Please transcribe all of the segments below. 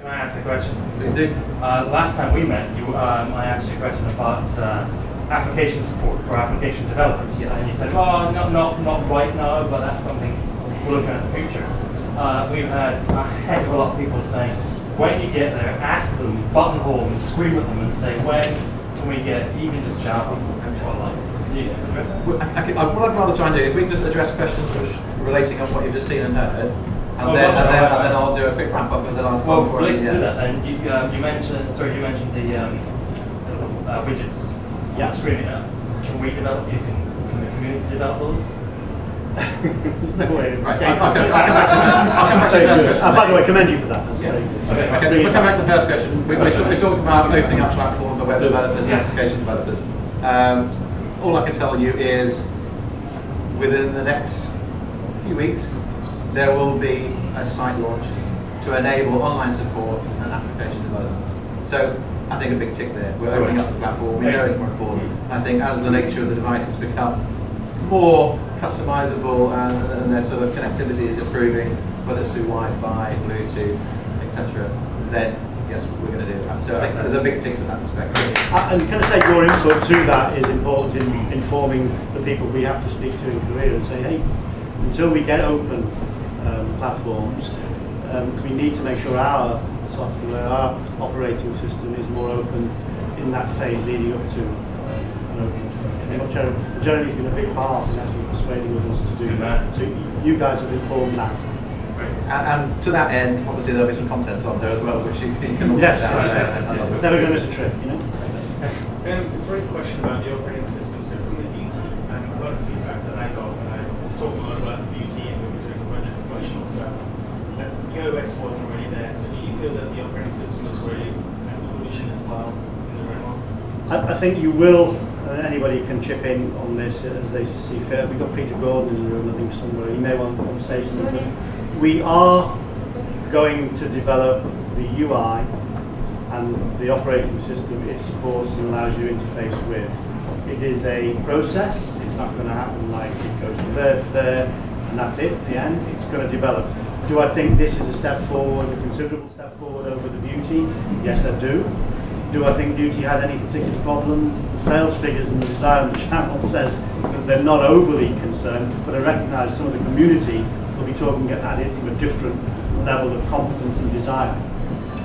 Can I ask a question? Please do. Last time we met, I asked you a question about application support for application developers. Yes. And you said, well, not right now, but that's something we're looking at in the future. We've had a heck of a lot of people saying, when you get there, ask them, buttonhole and scream at them and say, when can we get even just Java or like, can you address that? What I'd rather try and do, if we can just address questions relating on what you've just seen and heard, and then I'll do a quick wrap up with the last one. Well, related to that, then you mentioned the widgets. Yeah. Screening out. Can we develop? Can the community develop those? There's no way of Right, escaping. I'll come back to the first question. By the way, commend you for that. That's Yeah. very good. Okay, we'll come back to the first question. We talked about opening up platform for web developers and Yes. application developers. All I can tell you is within the next few weeks, there will be a site launched to enable online support and application development. So I think a big tick there. We're opening up the platform. We know it's more important. I think as the nature of the devices become more customizable and their sort of connectivity is improving, whether it's through Wi-Fi, Bluetooth, etc., then yes, we're going to do that. So I think there's a big tick from that perspective. And can I say your input to that is important in informing the people we have to speak to in Korea and say, hey, until we get open platforms, we need to make sure our software, our operating system is more open in that phase leading up to an open approach. Jeremy's been a big part in actually persuading others to do that. So you guys have informed that. And to that end, obviously there'll be some content on there as well, which you can also download. It's never going to miss a trip, you know? It's a great question about the operating system. So from the Beauty, and a lot of feedback that I got when I was talking a lot about the Beauty and we were doing a bunch of promotional stuff, that the OS wasn't already there. So do you feel that the operating system is already an evolution as well in the Renoir? I think you will. Anybody can chip in on this as they see fit. We've got Peter Gordon in the room, I think, somewhere. He may want to say something. We are going to develop the UI and the operating system it supports and allows you to interface with. It is a process. It's not going to happen like it goes from there to there and that's it at the end. It's going to develop. Do I think this is a step forward, a considerable step forward over the Beauty? Yes, I do. Do I think Beauty had any particular problems? The sales figures and the design of the channel says that they're not overly concerned, but I recognise some of the community will be talking at it from a different level of competence and desire.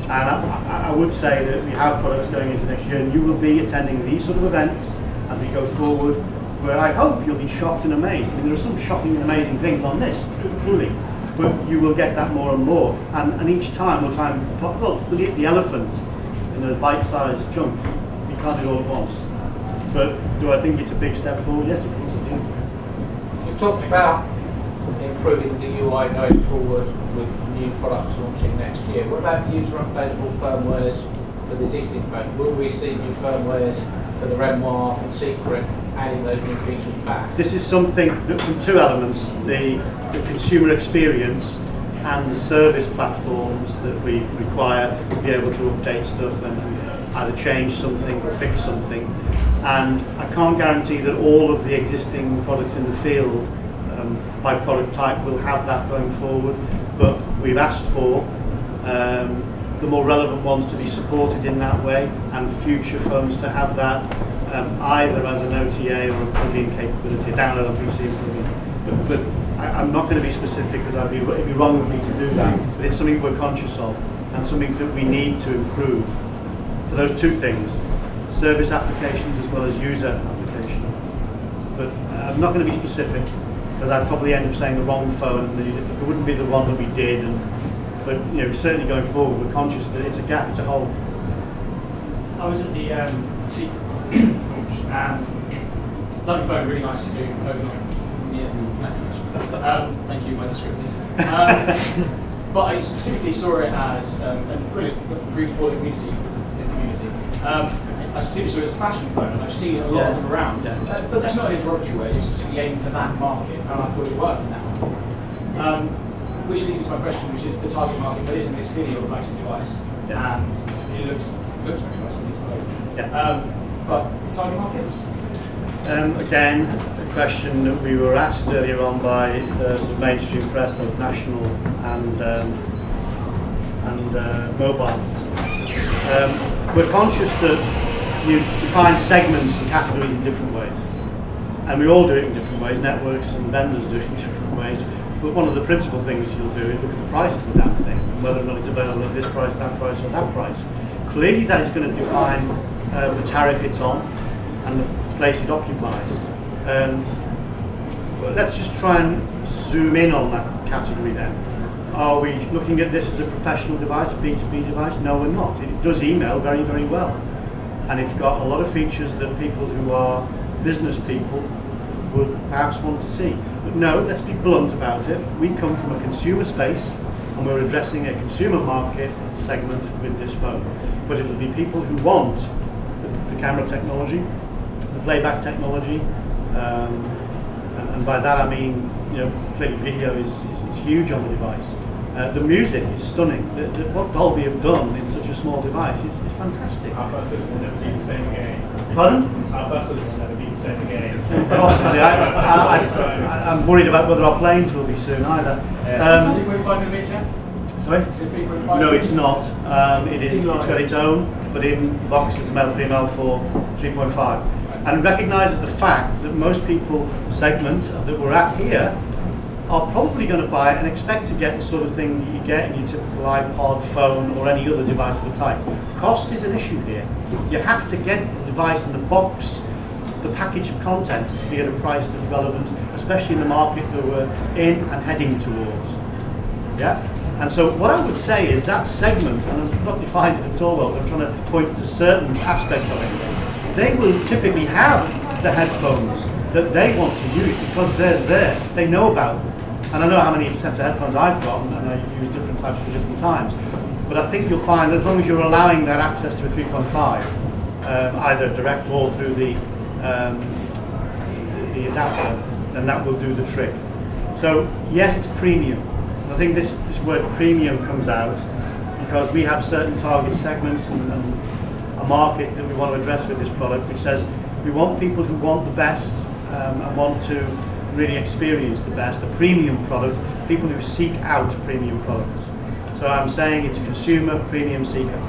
And I would say that we have products going into next year, and you will be attending these sort of events as we go forward, where I hope you'll be shocked and amazed. I mean, there are some shocking and amazing things on this, truly, but you will get that more and more. And each time we'll try and, well, we'll eat the elephant in those bite-sized chunks. You can't do it all at once. But do I think it's a big step forward? Yes, of course I do. So you've talked about improving the UI going forward with new products launching next year. What about user updatable firmwares for the existing phone? Will we see new firmwares for the Renoir and Secret adding those new features back? This is something that from two elements, the consumer experience and the service platforms that we require to be able to update stuff and either change something or fix something. And I can't guarantee that all of the existing products in the field by product type will have that going forward, but we've asked for the more relevant ones to be supported in that way and future phones to have that either as an OTA or a plug-in capability, a download on PC and plug-in. But I'm not going to be specific because it'd be wrong of me to do that, but it's something we're conscious of and something that we need to improve for those two things, service applications as well as user applications. But I'm not going to be specific because I'd probably end up saying the wrong phone and it wouldn't be the one that we did. But you know, certainly going forward, we're conscious that it's a gap, it's a hole. I was at the Secret launch and lovely phone, really nice to overnight. Yeah, nice. Thank you, my descriptors. But I specifically saw it as, and really for the community. I specifically saw it as a fashion phone, and I've seen a lot of them around. Yeah. But that's not in a derogatory way, it's specifically aimed for that market, and I thought it worked now. Which leads me to my question, which is the target market, but it's clearly your flagship device, and it looks very nice in this phone. Yeah. But the target market? Again, a question that we were asked earlier on by the mainstream press, both national and and mobile. We're conscious that you define segments and categories in different ways. And we all do it in different ways, networks and vendors do it in different ways. But one of the principal things you'll do is look at the price of the damn thing, and whether or not it's available at this price, that price, or that price. Clearly that is going to define the tariff it's on and the place it occupies. Well, let's just try and zoom in on that category then. Are we looking at this as a professional device, a B2B device? No, we're not. It does email very, very well. And it's got a lot of features that people who are business people would perhaps want to see. But no, let's be blunt about it. We come from a consumer space and we're addressing a consumer market segment with this phone. But it'll be people who want the camera technology, the playback technology, and by that I mean, clearly video is huge on the device. The music is stunning. What Dolby have done in such a small device is fantastic. Our buses will never be the same again. Pardon? Our buses will never be the same again. Possibly. I'm worried about whether our planes will be soon either. 3.5 mm jack? Sorry? Is it 3.5? No, it's not. It's got its own, but in the box it's male female for 3.5. And it recognises the fact that most people segment that we're at here are probably going to buy and expect to get the sort of thing that you get in your typical iPod, phone, or any other device of the type. Cost is an issue here. You have to get the device in the box, the package of contents, to be at a price that's relevant, especially in the market that we're in and heading towards. Yeah? And so what I would say is that segment, and I'm not defining it at all well, but I'm trying to point to certain aspects of it, they will typically have the headphones that they want to use because they're there, they know about them. And I know how many sensor headphones I've got, and I use different types for different times. But I think you'll find as long as you're allowing that access to a 3.5, either direct or through the adapter, then that will do the trick. So yes, it's premium. I think this word premium comes out because we have certain target segments and a market that we want to address with this product, which says we want people who want the best and want to really experience the best, a premium product, people who seek out premium products. So I'm saying it's a consumer premium seeker,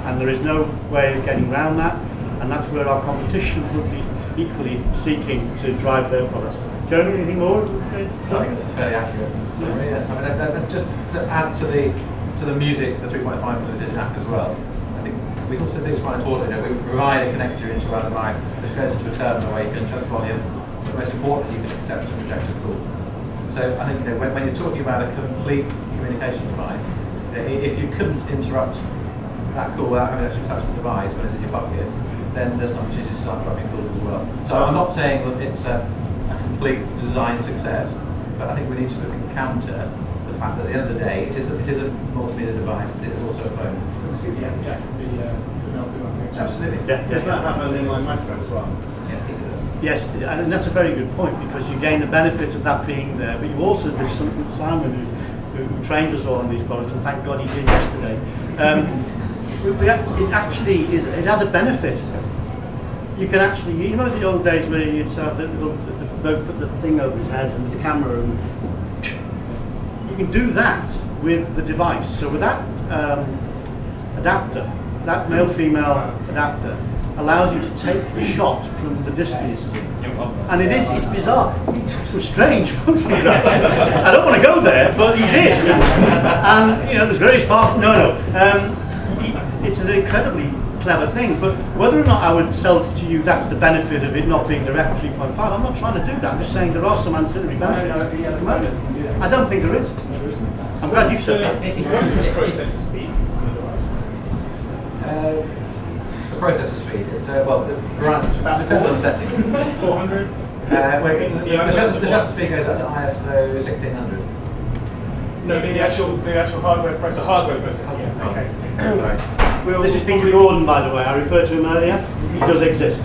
and there is no way of getting around that, and that's where our competition would be equally seeking to drive their products. Jeremy, anything more? I think it's a fairly accurate summary. Yeah. I mean, just to add to the music, the 3.5mm jack as well. I think we also think it's quite important. We provide a connector into our device, which goes into a terminal where you can adjust volume. But most importantly, you can accept and reject a call. So I think when you're talking about a complete communication device, if you couldn't interrupt that call without having to actually touch the device when it's in your pocket, then there's an opportunity to start dropping calls as well. So I'm not saying that it's a complete design success, but I think we need to counter the fact that at the end of the day, it is a multimedia device, but it is also a phone. You can see the end jack would be Absolutely. Yeah. Does that have an inline microphone as well? Yes, it does. Yes, and that's a very good point because you gain the benefit of that being there, but you also do something with Simon who trained us all on these products, and thank God he did yesterday. It actually is, it has a benefit. You can actually, you know the old days where you'd have the thing over his head and the camera, and you can do that with the device. So with that adapter, that male-female adapter, allows you to take the shot from the distance. And it's bizarre. It's some strange photographs. I don't want to go there, but he did. And there's various parts. It's an incredibly clever thing. But whether or not I would sell it to you, that's the benefit of it not being direct 3.5. I'm not trying to do that. I'm just saying there are some ancillary benefits. I don't think there is. I'm glad you said that. What's the processor speed on the device? The processor speed is depends on the setting. 400. The shutter speed goes up to ISO 1600. No, the actual hardware processor. The hardware processor. Yeah. Okay. Sorry. This is Peter Gordon, by the way. I referred to him earlier. He does exist.